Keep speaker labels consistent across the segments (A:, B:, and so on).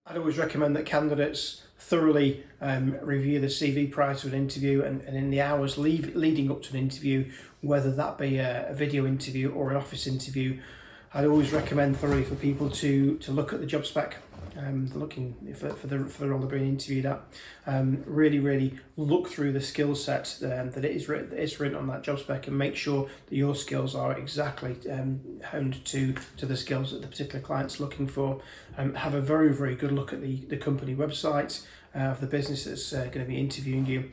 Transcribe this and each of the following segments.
A: I'd always recommend that candidates thoroughly review the CV prior to an interview and in the hours leading up to an interview, whether that be a video interview or an office interview. I'd always recommend thoroughly for people to look at the job spec, looking for the role they're being interviewed at. Really look through the skill set that is written on that job spec, and make sure that your skills are exactly honed to the skills that the particular client's looking for. Have a very good look at the company website of the business that's going to be interviewing you.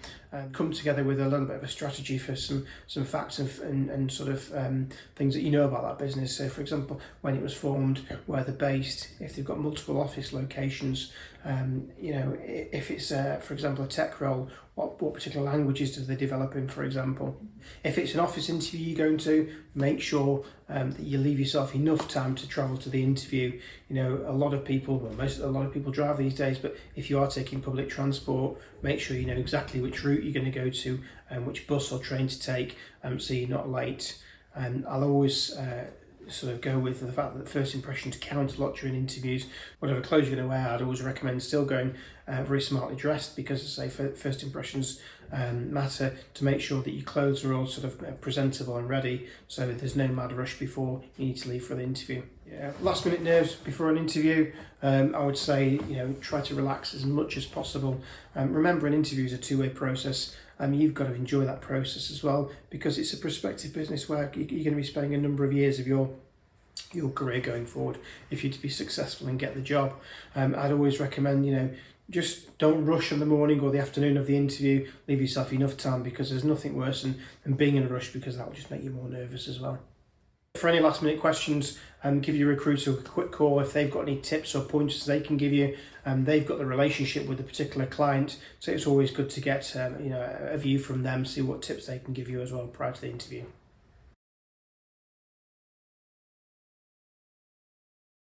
A: Come together with a little bit of a strategy for some facts and sort of things that you know about that business. So, for example, when it was formed, where they're based, if they've got multiple office locations, if it's for example a tech role, what particular languages do they develop in, for example. If it's an office interview you're going to, make sure that you leave yourself enough time to travel to the interview. A lot of people drive these days, but if you are taking public transport, make sure you know exactly which route you're going to go to and which bus or train to take, so you're not late. And I'll always sort of go with the fact that first impressions count a lot during interviews. Whatever clothes you're going to wear, I'd always recommend still going very smartly dressed, because as I say, first impressions matter, to make sure that your clothes are all sort of presentable and ready, so there's no mad rush before you need to leave for the interview. Last minute nerves before an interview, I would say try to relax as much as possible. Remember, an interview is a two-way process. You've got to enjoy that process as well, because it's a prospective business where you're going to be spending a number of years of your career going forward if you're to be successful and get the job. I'd always recommend, just don't rush in the morning or the afternoon of the interview. Leave yourself enough time, because there's nothing worse than being in a rush, because that will just make you more nervous as well. For any last minute questions, give your recruiter a quick call if they've got any tips or pointers they can give you. They've got the relationship with the particular client, so it's always good to get a view from them, see what tips they can give you as well prior to the interview.